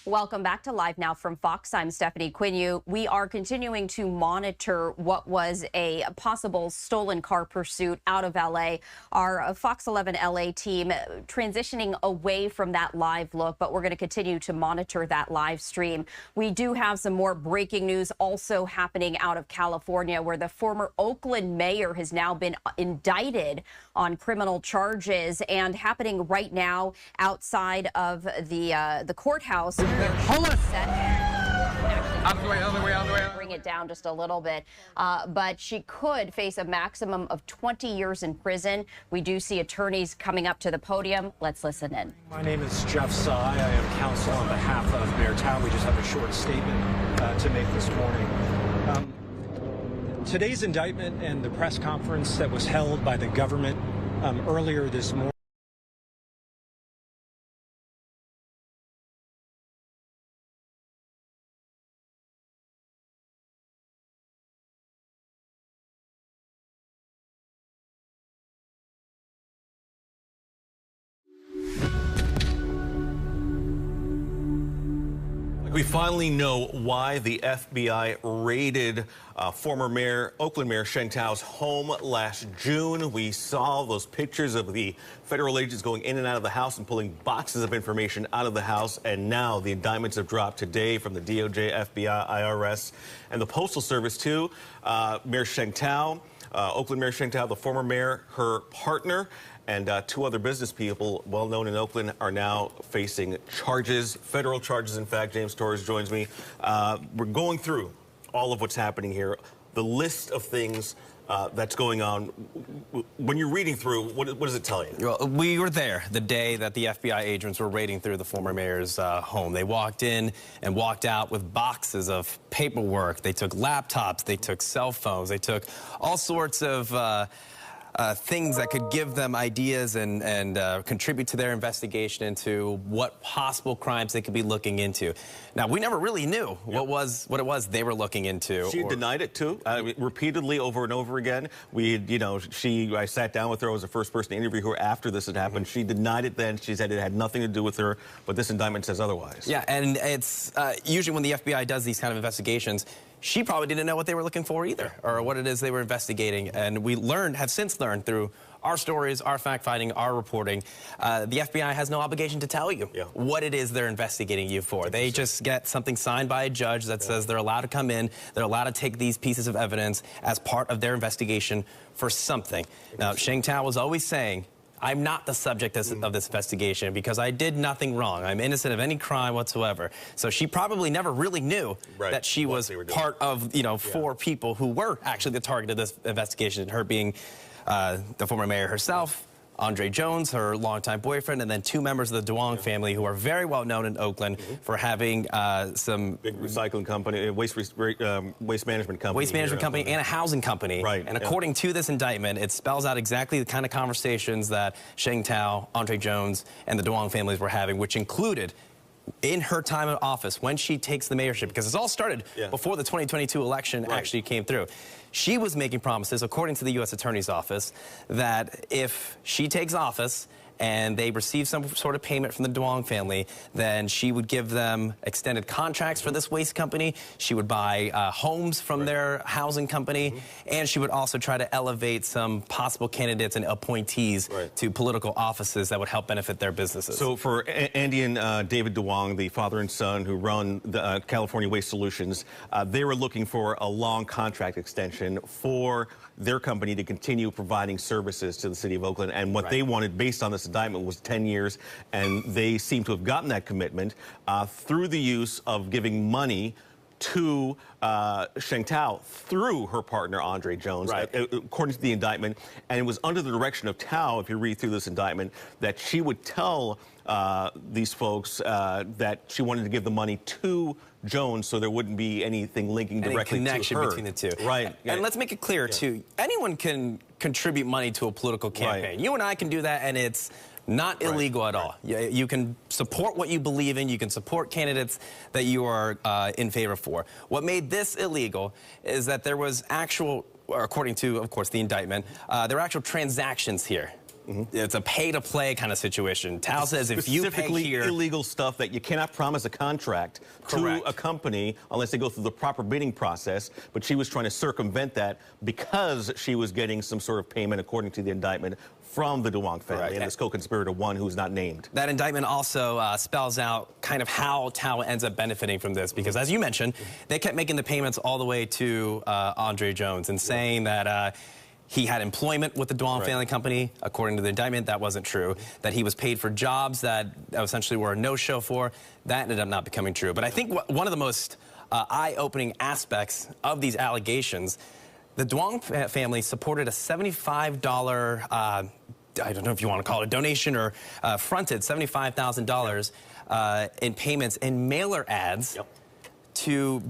Welcome back to Live Now from Fox. I'm Stephanie Quinu. We are continuing to monitor what was a possible stolen car pursuit out of L.A. Our Fox 11 L.A. team transitioning away from that live look, but we're going to continue to monitor that live stream. We do have some more breaking news also happening out of California, where the former Oakland mayor has now been indicted on criminal charges, and happening right now outside of the courthouse. Hold on. On the way. Bring it down just a little bit. But she could face a maximum of 20 years in prison. We do see attorneys coming up to the podium. Let's listen in. My name is Jeff Tsai. I am counsel on behalf of Mayor Thao. We just have a short statement to make this morning. Today's indictment and the press conference that was held by the government earlier this morning. We finally know why the FBI raided former Oakland Mayor Sheng Thao's home last June. We saw those pictures of the federal agents going in and out of the house and pulling boxes of information out of the house. And now the indictments have dropped today from the DOJ, FBI, IRS, and the Postal Service too. Mayor Sheng Thao, Oakland Mayor Sheng Thao, the former mayor, her partner, and two other business people well known in Oakland are now facing charges, federal charges. In fact, James Torrez joins me. We're going through all of what's happening here, the list of things that's going on. When you're reading through, what does it tell you? Well, we were there the day that the FBI agents were raiding through the former mayor's home. They walked in and walked out with boxes of paperwork. They took laptops, they took cell phones, they took all sorts of things that could give them ideas and contribute to their investigation into what possible crimes they could be looking into. Now, we never really knew what it was they were looking into. She denied it too, repeatedly over and over again. I sat down with her. I was the first person to interview her after this had happened. She denied it then. She said it had nothing to do with her, but this indictment says otherwise. Yeah, and it's usually when the FBI does these kind of investigations, she probably didn't know what they were looking for either, or what it is they were investigating. And we have since learned through our stories, our fact-finding, our reporting, the FBI has no obligation to tell you what it is they're investigating you for. They just get something signed by a judge that says they're allowed to come in, they're allowed to take these pieces of evidence as part of their investigation for something. Now, Sheng Thao was always saying, I'm not the subject of this investigation because I did nothing wrong. I'm innocent of any crime whatsoever. So she probably never really knew that she was part of, four people who were actually the target of this investigation, her being the former mayor herself, Andre Jones, her longtime boyfriend, and then two members of the Duong family who are very well known in Oakland for having some big recycling company, waste management company. And a housing company. Right. And according to this indictment, it spells out exactly the kind of conversations that Sheng Thao, Andre Jones, and the Duong families were having, which included in her time in office when she takes the mayorship, because it's all started before the 2022 election actually came through. She was making promises, according to the U.S. Attorney's Office, that if she takes office and they receive some sort of payment from the Duong family, then she would give them extended contracts for this waste company. She would buy homes from their housing company, and she would also try to elevate some possible candidates and appointees to political offices that would help benefit their businesses. So for Andy and David Duong, the father and son who run the California Waste Solutions, they were looking for a long contract extension for their company to continue providing services to the city of Oakland. And what they wanted, based on this indictment, was 10 years. And they seem to have gotten that commitment through the use of giving money to Sheng Thao through her partner, Andre Jones, according to the indictment. And it was under the direction of Thao, if you read through this indictment, that she would tell these folks that she wanted to give the money to Jones so there wouldn't be anything linking directly to her. Connection between the two. Right. And let's make it clear, too, anyone can contribute money to a political campaign. You and I can do that, and it's not illegal at all. You can support what you believe in. You can support candidates that you are in favor for. What made this illegal is that there was actual, or according to, of course, the indictment, there were actual transactions here it's a pay-to-play kind of situation. Thao says if you pay here... illegal stuff that you cannot promise a contract to a company unless they go through the proper bidding process, but she was trying to circumvent that because she was getting some sort of payment, according to the indictment, from the Duong family and this co-conspirator, one who's not named. That indictment also spells out kind of how Thao ends up benefiting from this, because as you mentioned, they kept making the payments all the way to Andre Jones and saying that he had employment with the Duong family company. According to the indictment, that wasn't true. That he was paid for jobs that essentially were a no-show for. That ended up not becoming true. But I think one of the most eye-opening aspects of these allegations, the Duong family supported a $75, I don't know if you want to call it a donation, or fronted $75,000 in payments in mailer ads to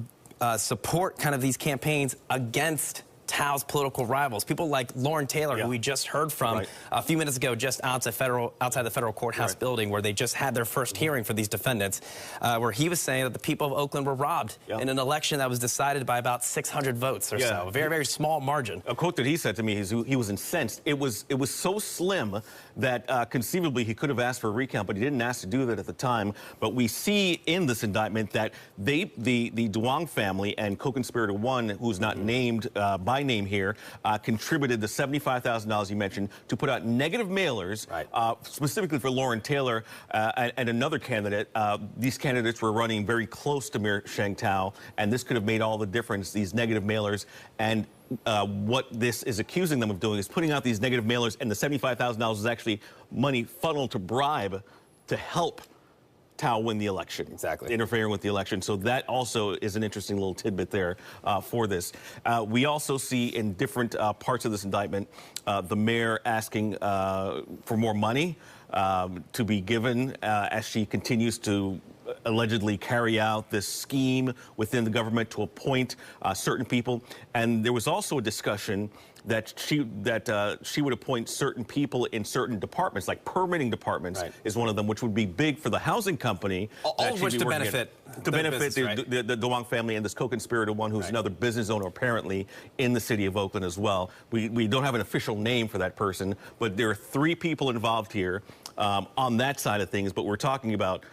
support kind of these campaigns against Thao's political rivals, people like Lauren Taylor, who we just heard from a few minutes ago, just outside the federal courthouse building, where they just had their first hearing for these defendants, where he was saying that the people of Oakland were robbed in an election that was decided by about 600 votes or so, a very, very small margin. A quote that he said to me is he was incensed. It was so slim that conceivably he could have asked for a recount, but he didn't ask to do that at the time. But we see in this indictment that the Duong family and co-conspirator one, who's not named by name here, contributed the $75,000 you mentioned to put out negative mailers, specifically for Lauren Taylor and another candidate. These candidates were running very close to Mayor Sheng Thao, and this could have made all the difference, these negative mailers. And what this is accusing them of doing is putting out these negative mailers, and the $75,000 is actually money funneled to bribe to help Thao win the election. Interfering with the election. So that also is an interesting little tidbit there for this. We also see in different parts of this indictment the mayor asking for more money to be given as she continues to allegedly carry out this scheme within the government to appoint certain people. And there was also a discussion that she would appoint certain people in certain departments, like permitting departments is one of them, which would be big for the housing company. All of which to benefit the Duong family and this co-conspirator one, who's another business owner apparently in the city of Oakland as well. We don't have an official name for that person, but there are 3 people involved here on that side of things. But we're talking about,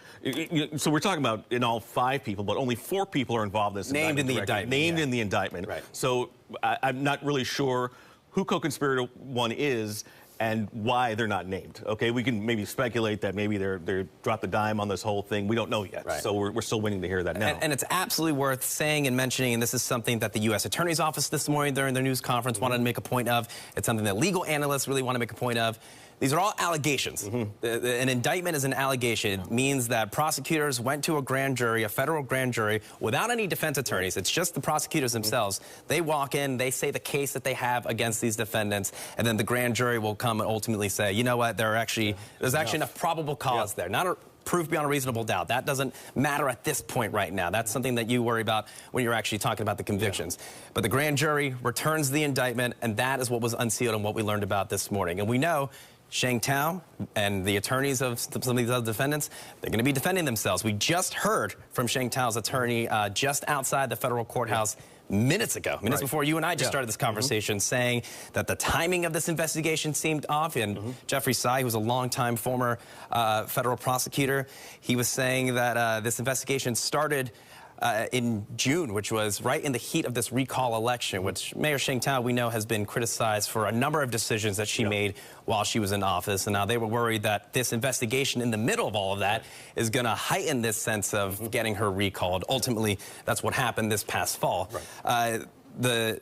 so we're talking about in all 5 people, but only 4 people are involved in this named in the indictment. Named in the indictment. So I'm not really sure who co-conspirator one is and why they're not named. Okay, we can maybe speculate that maybe they're dropped the dime on this whole thing. We don't know yet. So we're still waiting to hear that now. And it's absolutely worth saying and mentioning, and this is something that the U.S. Attorney's Office this morning during their news conference wanted to make a point of. It's something that legal analysts really want to make a point of. These are all allegations. An indictment is an allegation. It means that prosecutors went to a grand jury, a federal grand jury, without any defense attorneys. It's just the prosecutors themselves. They walk in, they say the case that they have against these defendants, and then the grand jury will come and ultimately say, you know what, there's actually enough probable cause there. Not proof beyond a reasonable doubt. That doesn't matter at this point right now. That's something that you worry about when you're actually talking about the convictions. But the grand jury returns the indictment, and that is what was unsealed and what we learned about this morning. And we know Sheng Thao and the attorneys of some of these other defendants, they're going to be defending themselves. We just heard from Sheng Thao's attorney just outside the federal courthouse minutes ago, before you and I just started this conversation, saying that the timing of this investigation seemed off. And Jeffrey Tsai, who's a longtime former federal prosecutor, he was saying that this investigation started in June, which was right in the heat of this recall election, which Mayor Sheng Thao, we know, has been criticized for a number of decisions that she made while she was in office. And now they were worried that this investigation in the middle of all of that is going to heighten this sense of getting her recalled. Ultimately, that's what happened this past fall. The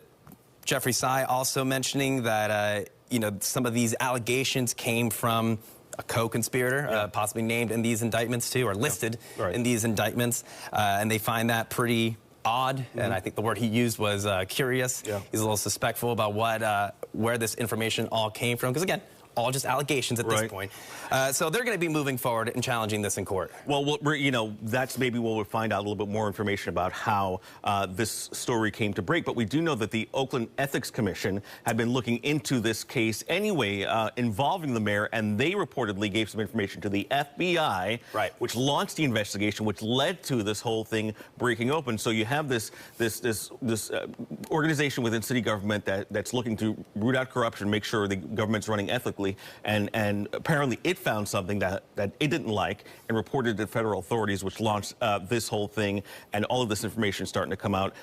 Jeffrey Tsai also mentioning that, you know, some of these allegations came from a co-conspirator, possibly named in these indictments too, or listed in these indictments, and they find that pretty odd. And I think the word he used was curious. He's a little suspectful about where this information all came from, because again, all just allegations at this point. So they're going to be moving forward and challenging this in court. Well, you know, that's maybe where we'll find out a little bit more information about how this story came to break. But we do know that the Oakland Ethics Commission had been looking into this case anyway, involving the mayor, and they reportedly gave some information to the FBI, which launched the investigation, which led to this whole thing breaking open. So you have this organization within city government that's looking to root out corruption, make sure the government's running ethically. correctly, and apparently it found something that it didn't like and reported to federal authorities, which launched this whole thing, and all of this information is starting to come out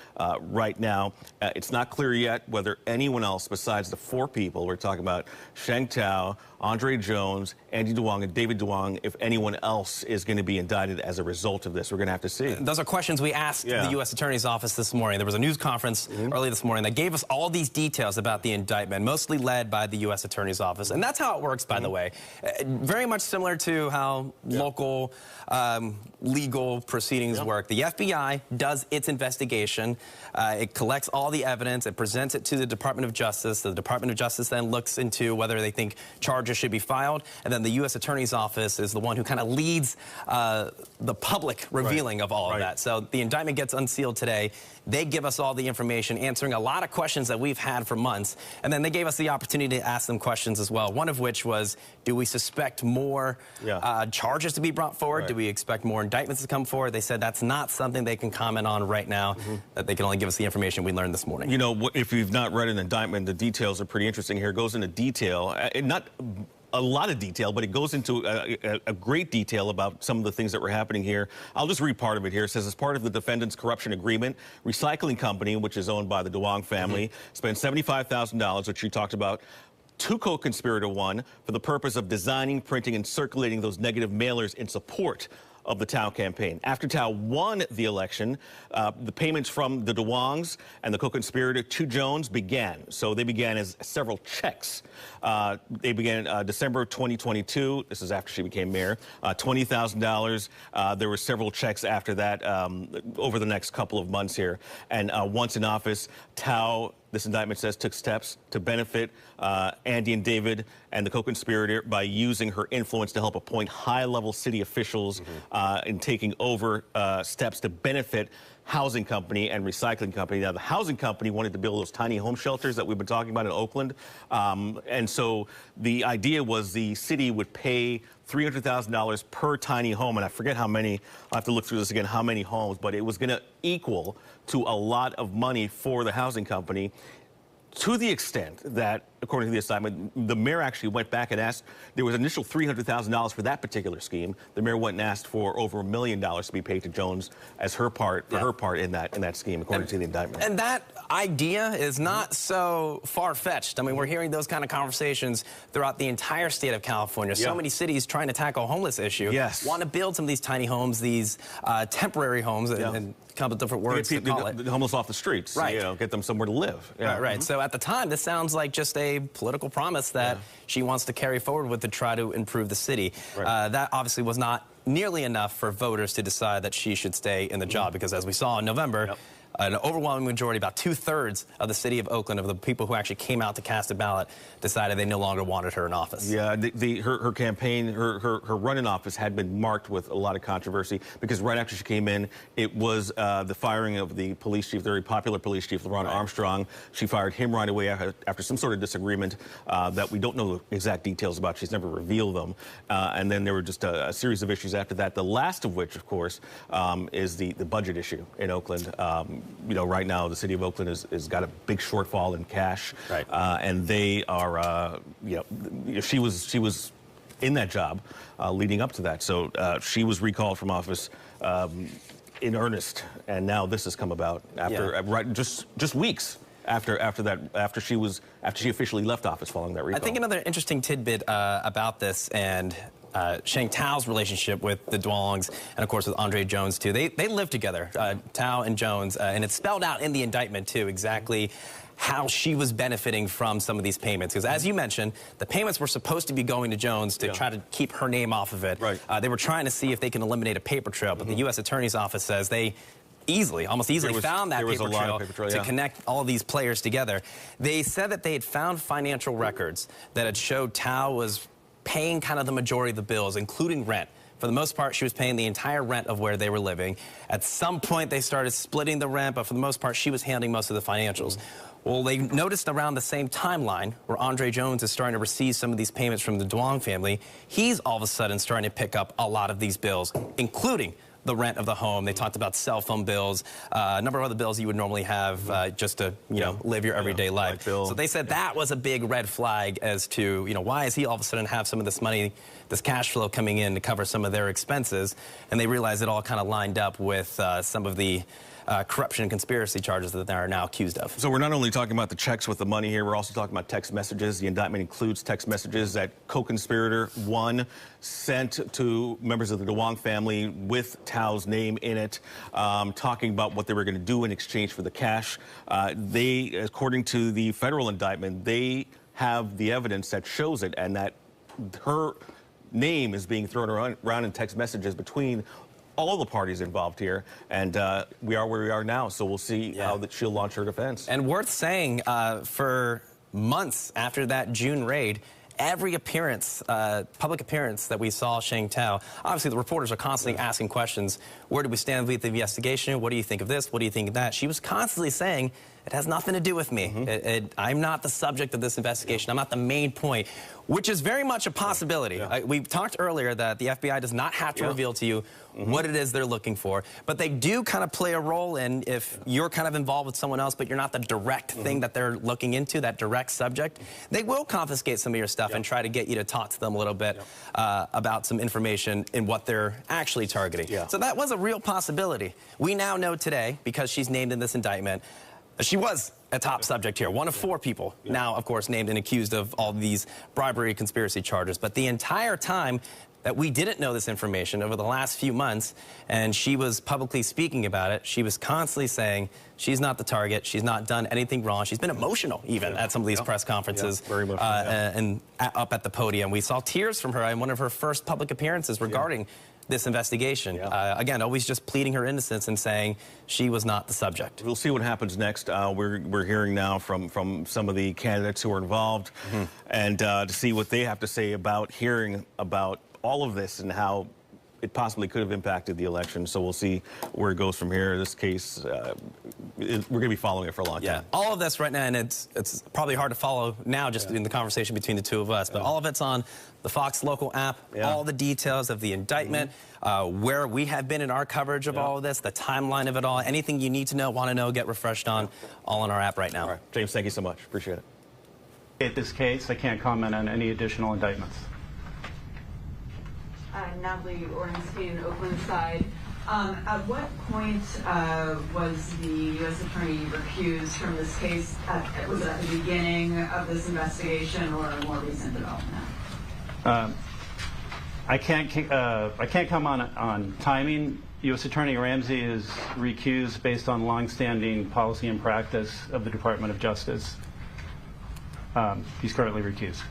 right now. It's not clear yet whether anyone else besides the 4 people we're talking about, Sheng Thao, Andre Jones, Andy Duong, and David Duong, if anyone else is going to be indicted as a result of this. We're going to have to see. Those are questions we asked the U.S. Attorney's Office this morning. There was a news conference early this morning that gave us all these details about the indictment, mostly led by the U.S. Attorney's Office. And that's how it works, by the way. Very much similar to how local legal proceedings work. The FBI does its investigation. It collects all the evidence. It presents it to the Department of Justice. The Department of Justice then looks into whether they think charges should be filed. And then the U.S. Attorney's Office is the one who kind of leads the public revealing of all of that. So the indictment gets unsealed today. They give us all the information, answering a lot of questions that we've had for months. And then they gave us the opportunity to ask them questions as well. One of which was, do we suspect more charges to be brought forward? Do we expect more indictments to come forward? They said that's not something they can comment on right now, that they can only give us the information we learned this morning. You know, if you've not read an indictment, the details are pretty interesting here. It goes into detail, not a lot of detail, but it goes into a great detail about some of the things that were happening here. I'll just read part of it here. It says, as part of the defendant's corruption agreement, recycling company, which is owned by the Duong family, spent $75,000, which you talked about, to co-conspirator 1 for the purpose of designing, printing, and circulating those negative mailers in support of the Thao campaign. After Thao won the election, the payments from the Duongs and the co-conspirator to Jones began. So they began as several checks. They began December 2022. This is after she became mayor. $20,000. There were several checks after that over the next couple of months here. And once in office, Thao, this indictment says, took steps to benefit Andy and David and the co-conspirator by using her influence to help appoint high-level city officials in taking over steps to benefit housing company and recycling company. Now, the housing company wanted to build those tiny home shelters that we've been talking about in Oakland. And so the idea was the city would pay $300,000 per tiny home. And I forget how many, I'll have to look through this again, how many homes, but it was going to equal to a lot of money for the housing company, to the extent that, according to the assignment, the mayor actually went back and asked, there was initial $300,000 for that particular scheme. The mayor went and asked for over $1 million to be paid to Jones as her part, for her part in that scheme, according to the indictment. And that idea is not so far-fetched. I mean, we're hearing those kind of conversations throughout the entire state of California. So many cities trying to tackle a homeless issue want to build some of these tiny homes, these temporary homes, and a couple of different words to call it. The homeless off the streets, you know, get them somewhere to live. Right. So at the time, this sounds like just a political promise that she wants to carry forward with to try to improve the city. That obviously was not nearly enough for voters to decide that she should stay in the job, because as we saw in November, an overwhelming majority, about 2/3 of the city of Oakland, of the people who actually came out to cast a ballot, decided they no longer wanted her in office. Yeah, her campaign, her run in office had been marked with a lot of controversy, because right after she came in, it was the firing of the police chief, the very popular police chief, LeBron Armstrong. She fired him right away after some sort of disagreement that we don't know the exact details about. She's never revealed them. And then there were just a series of issues after that, the last of which, of course, is the budget issue in Oakland. You know, right now the city of Oakland has got a big shortfall in cash, and they are, you know, she was in that job leading up to that. So she was recalled from office in earnest, and now this has come about after just weeks after she officially left office following that recall. I think another interesting tidbit about this, and Sheng Thao's relationship with the Duongs, and of course with Andre Jones too. They live together, Thao and Jones, and it's spelled out in the indictment too exactly how she was benefiting from some of these payments. Because as you mentioned, the payments were supposed to be going to Jones to try to keep her name off of it. They were trying to see if they can eliminate a paper trail, but the U.S. Attorney's Office says they almost easily found that paper trail to connect all of these players together. They said that they had found financial records that had showed Thao was paying kind of the majority of the bills, including rent. For the most part, she was paying the entire rent of where they were living. At some point, they started splitting the rent, but for the most part, she was handling most of the financials. Well, they noticed around the same timeline where Andre Jones is starting to receive some of these payments from the Duong family, he's all of a sudden starting to pick up a lot of these bills, including the rent of the home. They talked about cell phone bills, a number of other bills you would normally have just to, live your everyday life. So they said that was a big red flag as to, why is he all of a sudden have some of this money, this cash flow coming in to cover some of their expenses? And they realized it all kind of lined up with some of the corruption and conspiracy charges that they are now accused of. So we're not only talking about the checks with the money here, we're also talking about text messages. The indictment includes text messages that co-conspirator 1 sent to members of the Duong family with Thao's name in it, talking about what they were going to do in exchange for the cash. They, according to the federal indictment, they have the evidence that shows it, and that her name is being thrown around in text messages between all the parties involved here, and we are where we are now, so we'll see how she'll launch her defense. And worth saying, for months after that June raid, every appearance, public appearance that we saw Sheng Thao, obviously the reporters are constantly asking questions. Where do we stand with the investigation? What do you think of this? What do you think of that? She was constantly saying, it has nothing to do with me. I'm not the subject of this investigation. I'm not the main point, which is very much a possibility. We talked earlier that the FBI does not have to reveal to you what it is they're looking for, but they do kind of play a role in if you're kind of involved with someone else, but you're not the direct thing that they're looking into, that direct subject, they will confiscate some of your stuff and try to get you to talk to them a little bit about some information in what they're actually targeting. So that was a real possibility. We now know today, because she's named in this indictment, she was a top subject here, one of 4 people, now, of course, named and accused of all these bribery conspiracy charges. But the entire time that we didn't know this information over the last few months, and she was publicly speaking about it, she was constantly saying she's not the target, she's not done anything wrong. She's been emotional, even, at some of these press conferences very emotional, and up at the podium. We saw tears from her in one of her first public appearances regarding this investigation. Again, always just pleading her innocence and saying she was not the subject. We'll see what happens next. We're hearing now from some of the candidates who are involved, and to see what they have to say about hearing about all of this and how it possibly could have impacted the election. So we'll see where it goes from here. This case, we're going to be following it for a long time. All of this right now, and it's probably hard to follow now just in the conversation between the two of us, but all of it's on the Fox local app, all the details of the indictment, where we have been in our coverage of all of this, the timeline of it all, anything you need to know, want to know, get refreshed on, all in our app right now. All right. James, thank you so much. Appreciate it. In this case, I can't comment on any additional indictments. Natalie Ornstein, Oakland side. At what point was the U.S. Attorney recused from this case? Was it at the beginning of this investigation or a more recent development? I can't comment on timing. U.S. Attorney Ramsey is recused based on longstanding policy and practice of the Department of Justice. He's currently recused.